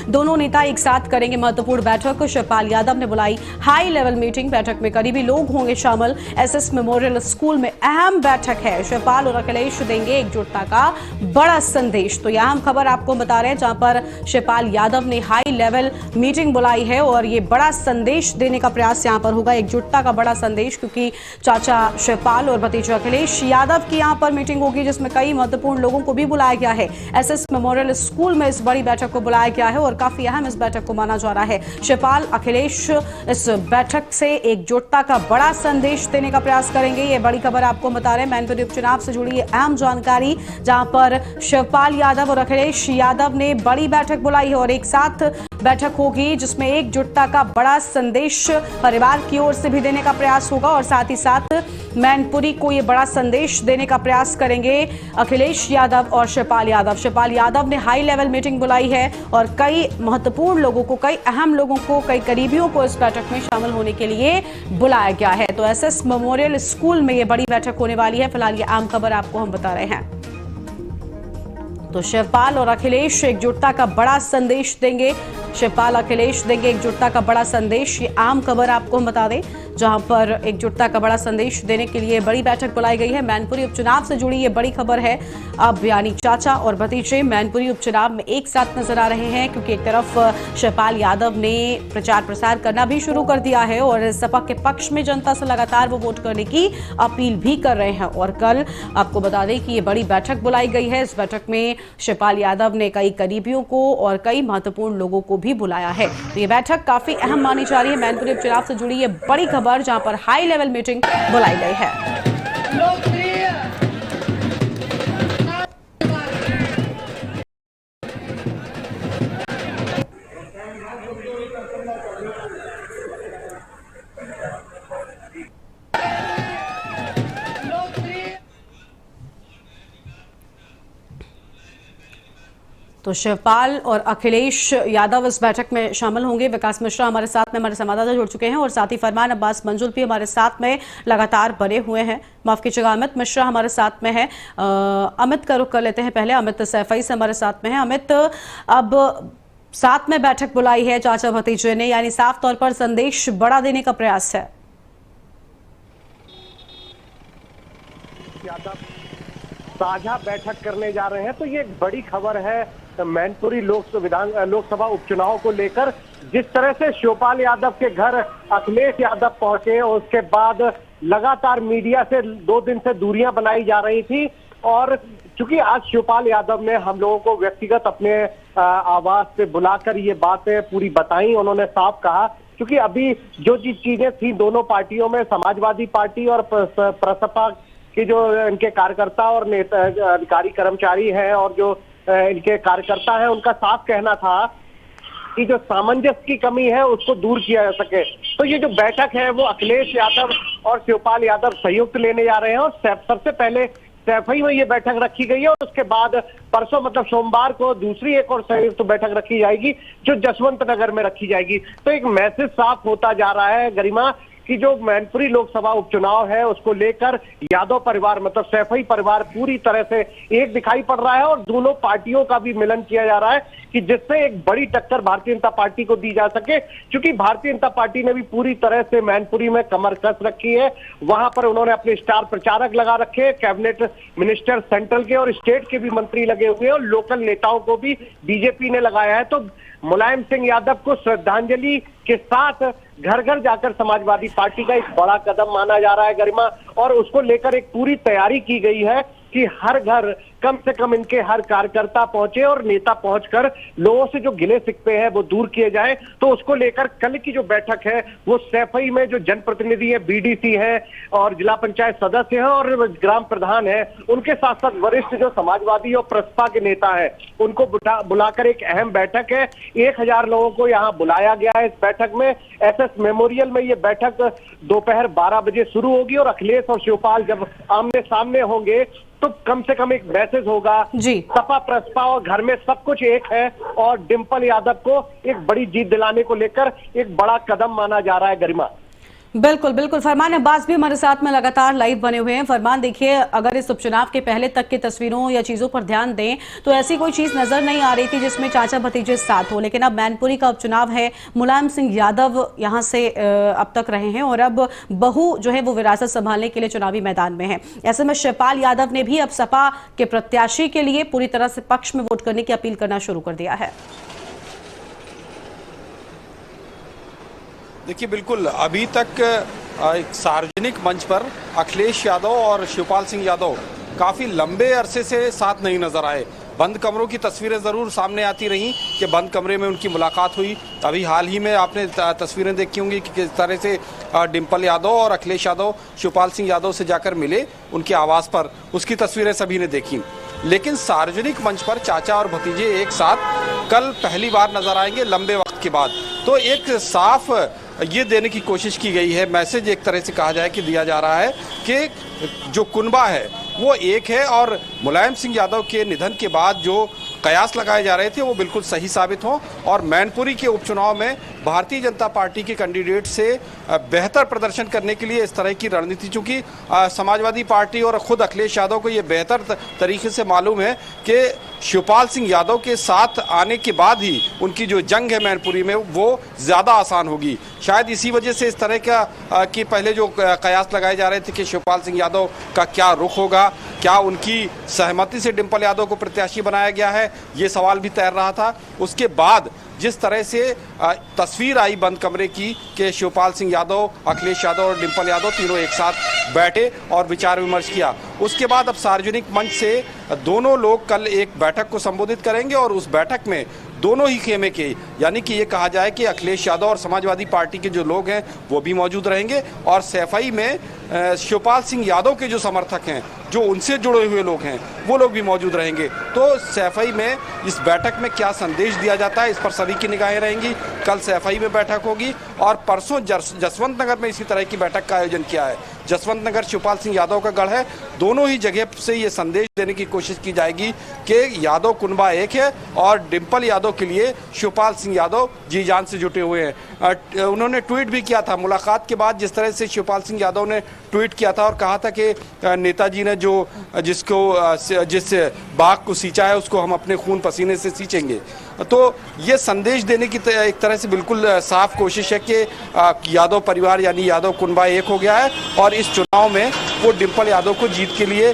दोनों नेता एक साथ करेंगे महत्वपूर्ण बैठक। शिवपाल यादव ने बुलाई हाई लेवल मीटिंग। बैठक में करीबी लोग होंगे शामिल। एसएस मेमोरियल स्कूल में अहम बैठक है। शिवपाल और अखिलेश देंगे एकजुटता का बड़ा संदेश। तो यह अहम खबर आपको बता रहे हैं, जहां पर शिवपाल यादव ने हाई लेवल मीटिंग बुलाई है और ये बड़ा संदेश देने का प्रयास यहां पर होगा, एकजुटता का बड़ा संदेश, क्योंकि चाचा शिवपाल और भतीजे अखिलेश यादव की यहां पर मीटिंग होगी, जिसमें कई महत्वपूर्ण लोगों को भी बुलाया गया है। एसएस मेमोरियल स्कूल में इस बड़ी बैठक को बुलाया गया है और काफी अहम इस बैठक को माना जा रहा है। शिवपाल अखिलेश इस बैठक से एकजुटता का बड़ा संदेश देने का प्रयास करेंगे। ये बड़ी खबर आपको बता रहे हैं मैनपुरी उपचुनाव से जुड़ी अहम जानकारी, जहां पर शिवपाल यादव और अखिलेश यादव ने बड़ी बैठक बुलाई है और एक साथ बैठक होगी, जिसमें एकजुटता का बड़ा संदेश परिवार की ओर से भी देने का प्रयास होगा और साथ ही साथ मैनपुरी को यह बड़ा संदेश देने का प्रयास करेंगे अखिलेश यादव और शिवपाल यादव। शिवपाल यादव ने हाई लेवल मीटिंग बुलाई है और कई महत्वपूर्ण लोगों को, कई अहम लोगों को, कई करीबियों को इस बैठक में शामिल होने के लिए बुलाया गया है। तो एसएस मेमोरियल स्कूल में यह बड़ी बैठक होने वाली है। फिलहाल ये आम खबर आपको हम बता रहे हैं। तो शिवपाल और अखिलेश एकजुटता का बड़ा संदेश देंगे। शिवपाल अखिलेश देंगे एकजुटता का बड़ा संदेश। ये आम खबर आपको हम बता दें, जहां पर एकजुटता का बड़ा संदेश देने के लिए बड़ी बैठक बुलाई गई है। मैनपुरी उपचुनाव से जुड़ी ये बड़ी खबर है। अब यानी चाचा और भतीजे मैनपुरी उपचुनाव में एक साथ नजर आ रहे हैं, क्योंकि एक तरफ शिवपाल यादव ने प्रचार प्रसार करना भी शुरू कर दिया है और सपा के पक्ष में जनता से लगातार वो वोट करने की अपील भी कर रहे हैं। और कल आपको बता दें कि ये बड़ी बैठक बुलाई गई है। इस बैठक में शिवपाल यादव ने कई करीबियों को और कई महत्वपूर्ण लोगों को भी बुलाया है। तो ये बैठक काफी अहम मानी जा रही है। मैनपुरी उपचुनाव से जुड़ी ये बड़ी खबर, जहां पर हाई लेवल मीटिंग बुलाई गई है। तो शिवपाल और अखिलेश यादव इस बैठक में शामिल होंगे। विकास मिश्रा हमारे साथ में, हमारे संवाददाता जुड़ चुके हैं और साथ ही फरमान अब्बास मंजुल भी हमारे साथ में लगातार बने हुए हैं। माफ कीजिएगा, अमित मिश्रा हमारे साथ में है। अमित का रुख कर लेते हैं पहले। अमित सैफई से हमारे साथ में है। अमित, अब साथ में बैठक बुलाई है चाचा भतीजे ने, यानी साफ तौर पर संदेश बड़ा देने का प्रयास है। साझा बैठक करने जा रहे हैं, तो ये एक बड़ी खबर है मैनपुरी लोकसभा उपचुनाव को लेकर। जिस तरह से शिवपाल यादव के घर अखिलेश यादव पहुंचे और उसके बाद लगातार मीडिया से 2 दिन से दूरियां बनाई जा रही थी, और चूंकि आज शिवपाल यादव ने हम लोगों को व्यक्तिगत अपने आवाज से बुलाकर ये बातें पूरी बताई। उन्होंने साफ कहा, क्योंकि अभी जो चीजें थी दोनों पार्टियों में, समाजवादी पार्टी और प्रसपा कि जो इनके कार्यकर्ता और नेता, अधिकारी कर्मचारी हैं और जो इनके कार्यकर्ता हैं, उनका साफ कहना था कि जो सामंजस्य की कमी है उसको दूर किया जा सके। तो ये जो बैठक है वो अखिलेश यादव और शिवपाल यादव संयुक्त लेने जा रहे हैं और सबसे पहले सैफई में ये बैठक रखी गई है और उसके बाद परसों मतलब सोमवार को दूसरी एक और संयुक्त बैठक रखी जाएगी, जो जसवंत नगर में रखी जाएगी। तो एक मैसेज साफ होता जा रहा है गरिमा कि जो मैनपुरी लोकसभा उपचुनाव है उसको लेकर यादव परिवार मतलब सैफई परिवार पूरी तरह से एक दिखाई पड़ रहा है और दोनों पार्टियों का भी मिलन किया जा रहा है कि जिससे एक बड़ी टक्कर भारतीय जनता पार्टी को दी जा सके। क्योंकि भारतीय जनता पार्टी ने भी पूरी तरह से मैनपुरी में कमर कस रखी है। वहां पर उन्होंने अपने स्टार प्रचारक लगा रखे, कैबिनेट मिनिस्टर सेंट्रल के और स्टेट के भी मंत्री लगे हुए हैं और लोकल नेताओं को भी बीजेपी ने लगाया है। तो मुलायम सिंह यादव को श्रद्धांजलि के साथ घर घर जाकर समाजवादी पार्टी का एक बड़ा कदम माना जा रहा है गरिमा, और उसको लेकर एक पूरी तैयारी की गई है कि हर घर कम से कम इनके हर कार्यकर्ता पहुंचे और नेता पहुंचकर लोगों से जो गिले शिकवे हैं वो दूर किए जाएं। तो उसको लेकर कल की जो बैठक है वो सैफई में जो जनप्रतिनिधि है, बीडीसी है और जिला पंचायत सदस्य हैं और ग्राम प्रधान है, उनके साथ साथ वरिष्ठ जो समाजवादी और प्रसपा के नेता है, उनको बुलाकर एक अहम बैठक है। 1000 लोगों को यहाँ बुलाया गया है इस बैठक में। एसएस मेमोरियल में ये बैठक दोपहर 12 बजे शुरू होगी और अखिलेश और शिवपाल जब आमने सामने होंगे तो कम से कम एक मैसेज होगा जी, सपा प्रसपा और घर में सब कुछ एक है और डिंपल यादव को एक बड़ी जीत दिलाने को लेकर एक बड़ा कदम माना जा रहा है गरिमा। बिल्कुल बिल्कुल। फरमान अब्बास भी हमारे साथ में लगातार लाइव बने हुए हैं। फरमान, देखिए, अगर इस उपचुनाव के पहले तक की तस्वीरों या चीजों पर ध्यान दें तो ऐसी कोई चीज नजर नहीं आ रही थी जिसमें चाचा भतीजे साथ हो, लेकिन अब मैनपुरी का उपचुनाव है। मुलायम सिंह यादव यहां से अब तक रहे हैं और अब बहू जो है वो विरासत संभालने के लिए चुनावी मैदान में है। ऐसे में शिवपाल यादव ने भी अब सपा के प्रत्याशी के लिए पूरी तरह से पक्ष में वोट करने की अपील करना शुरू कर दिया है। देखिए, बिल्कुल अभी तक एक सार्वजनिक मंच पर अखिलेश यादव और शिवपाल सिंह यादव काफ़ी लंबे अरसे से साथ नहीं नजर आए। बंद कमरों की तस्वीरें ज़रूर सामने आती रहीं कि बंद कमरे में उनकी मुलाकात हुई। अभी हाल ही में आपने तस्वीरें देखी होंगी कि किस तरह से डिम्पल यादव और अखिलेश यादव शिवपाल सिंह यादव से जाकर मिले उनके आवास पर, उसकी तस्वीरें सभी ने देखी। लेकिन सार्वजनिक मंच पर चाचा और भतीजे एक साथ कल पहली बार नजर आएंगे लंबे वक्त के बाद। तो एक साफ ये देने की कोशिश की गई है, मैसेज एक तरह से कहा जाए कि दिया जा रहा है कि जो कुनबा है वो एक है और मुलायम सिंह यादव के निधन के बाद जो कयास लगाए जा रहे थे वो बिल्कुल सही साबित हों और मैनपुरी के उपचुनाव में भारतीय जनता पार्टी के कैंडिडेट से बेहतर प्रदर्शन करने के लिए इस तरह की रणनीति, चूंकि समाजवादी पार्टी और खुद अखिलेश यादव को ये बेहतर तरीके से मालूम है कि शिवपाल सिंह यादव के साथ आने के बाद ही उनकी जो जंग है मैनपुरी में वो ज़्यादा आसान होगी। शायद इसी वजह से इस तरह का कि पहले जो कयास लगाए जा रहे थे कि शिवपाल सिंह यादव का क्या रुख होगा, क्या उनकी सहमति से डिम्पल यादव को प्रत्याशी बनाया गया है, ये सवाल भी तैर रहा था। उसके बाद जिस तरह से तस्वीर आई बंद कमरे की कि शिवपाल सिंह यादव, अखिलेश यादव और डिम्पल यादव तीनों एक साथ बैठे और विचार विमर्श किया, उसके बाद अब सार्वजनिक मंच से दोनों लोग कल एक बैठक को संबोधित करेंगे और उस बैठक में दोनों ही खेमे के, यानी कि ये कहा जाए कि अखिलेश यादव और समाजवादी पार्टी के जो लोग हैं वो भी मौजूद रहेंगे और सैफई में शिवपाल सिंह यादव के जो समर्थक हैं, जो उनसे जुड़े हुए लोग हैं, वो लोग भी मौजूद रहेंगे। तो सैफई में इस बैठक में क्या संदेश दिया जाता है, इस पर सभी की निगाहें रहेंगी। कल सैफई में बैठक होगी और परसों जसवंत नगर में इसी तरह की बैठक का आयोजन किया है। जसवंत नगर शिवपाल सिंह यादव का गढ़ है। दोनों ही जगह से ये संदेश देने की कोशिश की जाएगी कि यादव कुनबा एक है और डिम्पल यादव के लिए शिवपाल सिंह यादव जी जान से जुटे हुए हैं। उन्होंने ट्वीट भी किया था मुलाकात के बाद, जिस तरह से शिवपाल सिंह यादव ने ट्वीट किया था और कहा था कि नेताजी ने जिस बाग को सींचा है उसको हम अपने खून पसीने से सींचेंगे। तो ये संदेश देने की एक तरह से बिल्कुल साफ कोशिश है कि यादव परिवार यानी यादव कुनबा एक हो गया है और इस चुनाव में वो डिम्पल यादव को जीत के लिए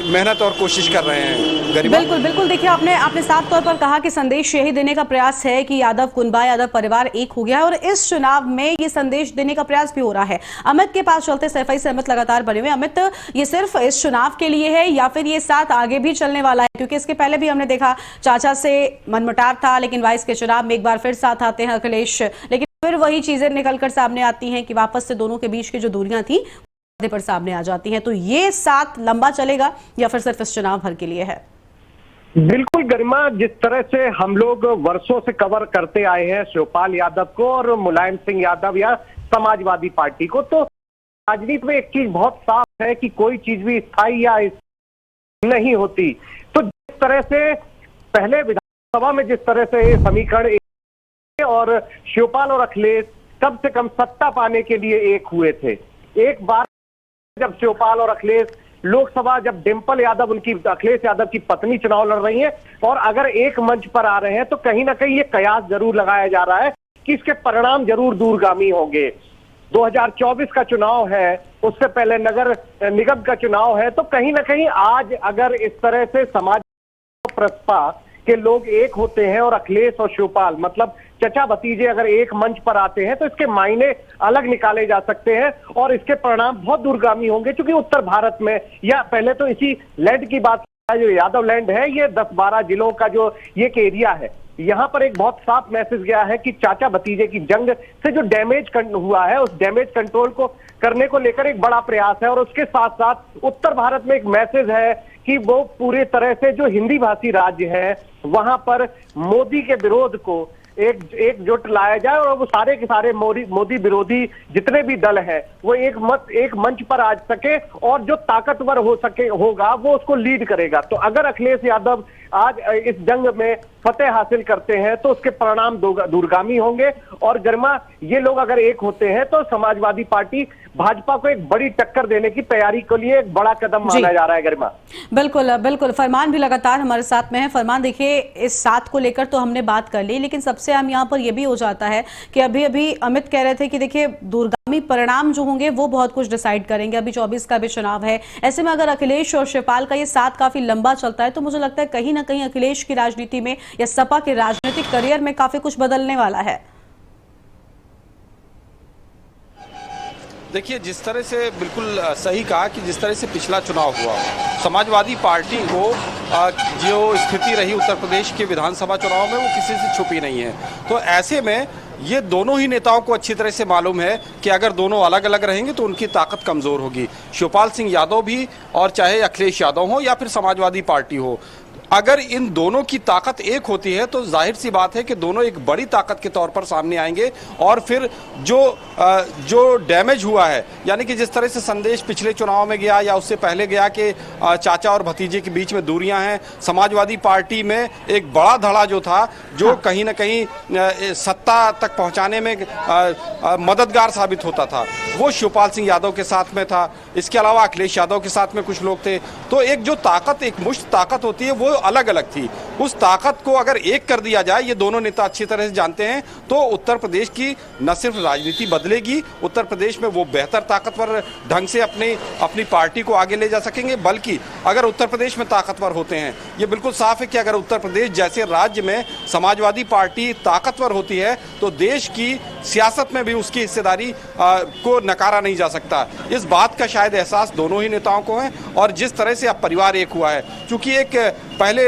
मेहनत और कोशिश कर रहे हैं। बिल्कुल बिल्कुल। देखिए, आपने साफ तौर पर कहा कि संदेश यही देने का प्रयास है कि यादव कुनबा, यादव परिवार एक हो गया है और इस चुनाव में ये संदेश देने का प्रयास भी हो रहा है। अमित के पास चलते, सैफई से अमित लगातार बने हुए। अमित, ये सिर्फ इस चुनाव के लिए है या फिर ये साथ आगे भी चलने वाला है? क्योंकि इसके पहले भी हमने देखा चाचा से मनमुटाव था, लेकिन वाइस के चुनाव में एक बार फिर साथ आते हैं अखिलेश, लेकिन फिर वही चीजें निकलकर सामने आती हैं कि वापस से दोनों के बीच की जो दूरियां थी पर सामने आ जाती हैं। तो ये साथ लंबा चलेगा या फिर सिर्फ इस चुनाव भर के लिए है? बिल्कुल गरिमा, जिस तरह से हम लोग वर्षों से कवर करते आए हैं शिवपाल यादव को और मुलायम सिंह यादव या समाजवादी पार्टी को, तो राजनीति में एक चीज बहुत साफ है कि कोई चीज भी स्थायी या नहीं होती। तो जिस तरह से पहले विधानसभा में जिस तरह से समीकरण और शिवपाल और अखिलेश कम से कम सत्ता पाने के लिए एक हुए थे, एक बार जब शिवपाल और अखिलेश लोकसभा, जब डिम्पल यादव उनकी अखिलेश यादव की पत्नी चुनाव लड़ रही है और अगर एक मंच पर आ रहे हैं तो कहीं ना कहीं ये कयास जरूर लगाया जा रहा है कि इसके परिणाम जरूर दूरगामी होंगे। 2024 का चुनाव है, उससे पहले नगर निगम का चुनाव है, तो कहीं ना कहीं आज अगर इस तरह से समाज प्रसपा के लोग एक होते हैं और अखिलेश और शिवपाल मतलब चचा भतीजे अगर एक मंच पर आते हैं तो इसके मायने अलग निकाले जा सकते हैं और इसके परिणाम बहुत दूरगामी होंगे। क्योंकि उत्तर भारत में, या पहले तो इसी लैंड की बात, जो यादव लैंड है, ये 10-12 जिलों का जो ये एरिया है, यहाँ पर एक बहुत साफ मैसेज गया है कि चाचा भतीजे की जंग से जो डैमेज हुआ है उस डैमेज कंट्रोल को करने को लेकर एक बड़ा प्रयास है। और उसके साथ साथ उत्तर भारत में एक मैसेज है कि वो पूरे तरह से जो हिंदी भाषी राज्य है वहां पर मोदी के विरोध को एकजुट लाया जाए और वो सारे के सारे मोदी विरोधी जितने भी दल हैं वो एक मंच पर आ सके और जो ताकतवर हो सके होगा वो उसको लीड करेगा। तो अगर अखिलेश यादव आज इस जंग में फतेह हासिल करते हैं तो उसके परिणाम दूरगामी होंगे। और गरिमा, ये लोग अगर एक होते हैं तो समाजवादी पार्टी भाजपा को एक बड़ी टक्कर देने की तैयारी के लिए एक बड़ा कदम माना जा रहा है। गरिमा, बिल्कुल बिल्कुल। फरमान भी लगातार हमारे साथ में है। फरमान, देखिए, इस साथ को लेकर तो हमने बात कर ली, लेकिन सबसे अहम यहाँ पर यह भी हो जाता है कि अभी अभी अमित कह रहे थे कि देखिए दूरगामी परिणाम जो होंगे वो बहुत कुछ डिसाइड करेंगे। अभी 24 का भी चुनाव है। ऐसे में अगर अखिलेश और शिवपाल का ये साथ काफी लंबा चलता है तो मुझे लगता है कहीं ना कहीं अखिलेश की राजनीति में या सपा के राजनीतिक करियर में काफी कुछ बदलने वाला है। देखिए, जिस तरह से बिल्कुल सही कहा कि जिस तरह से पिछला चुनाव हुआ, समाजवादी पार्टी को जो स्थिति रही उत्तर प्रदेश के विधानसभा चुनाव में वो किसी से छुपी नहीं है। तो ऐसे में ये दोनों ही नेताओं को अच्छी तरह से मालूम है कि अगर दोनों अलग अलग रहेंगे तो उनकी ताकत कमजोर होगी। शिवपाल सिंह यादव भी, और चाहे अखिलेश यादव हो या फिर समाजवादी पार्टी हो, अगर इन दोनों की ताकत एक होती है तो जाहिर सी बात है कि दोनों एक बड़ी ताकत के तौर पर सामने आएंगे। और फिर जो डैमेज हुआ है, यानी कि जिस तरह से संदेश पिछले चुनाव में गया या उससे पहले गया कि चाचा और भतीजे के बीच में दूरियां हैं, समाजवादी पार्टी में एक बड़ा धड़ा जो था, जो कहीं ना कहीं सत्ता तक पहुंचाने में मददगार साबित होता था, वो शिवपाल सिंह यादव के साथ में था। इसके अलावा अखिलेश यादव के साथ में कुछ लोग थे। तो एक जो ताकत, एक मुश्त ताकत होती है, वो अलग अलग थी। उस ताकत को अगर एक कर दिया जाए, ये दोनों नेता अच्छी तरह से जानते हैं, तो उत्तर प्रदेश की न सिर्फ राजनीति बदलेगी, उत्तर प्रदेश में वो बेहतर ताकतवर ढंग से अपनी पार्टी को आगे ले जा सकेंगे। बल्कि अगर उत्तर प्रदेश में ताकतवर होते हैं, ये बिल्कुल साफ है कि अगर उत्तर प्रदेश जैसे राज्य में समाजवादी पार्टी ताकतवर होती है तो देश की सियासत में भी उसकी हिस्सेदारी को नकारा नहीं जा सकता। इस बात का शायद एहसास दोनों ही नेताओं को है। और जिस तरह से अब परिवार एक हुआ है, क्योंकि एक पहले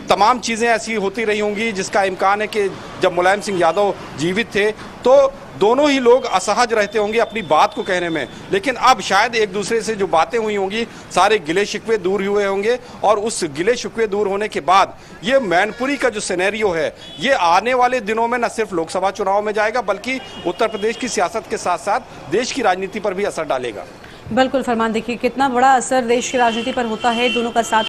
तमाम चीज़ें ऐसी होती रही होंगी जिसका इम्कान है कि जब मुलायम सिंह यादव जीवित थे तो दोनों ही लोग असहज रहते होंगे अपनी बात को कहने में, लेकिन अब शायद एक दूसरे से जो बातें हुई होंगी, सारे गिले शिकवे दूर हुए होंगे। और उस गिले शिकवे दूर होने के बाद ये मैनपुरी का जो सिनेरियो है, ये आने वाले दिनों में न सिर्फ लोकसभा चुनाव में जाएगा बल्कि उत्तर प्रदेश की सियासत के साथ साथ देश की राजनीति पर भी असर डालेगा। बिल्कुल फरमान, देखिए कितना बड़ा असर देश की राजनीति पर होता है दोनों का साथ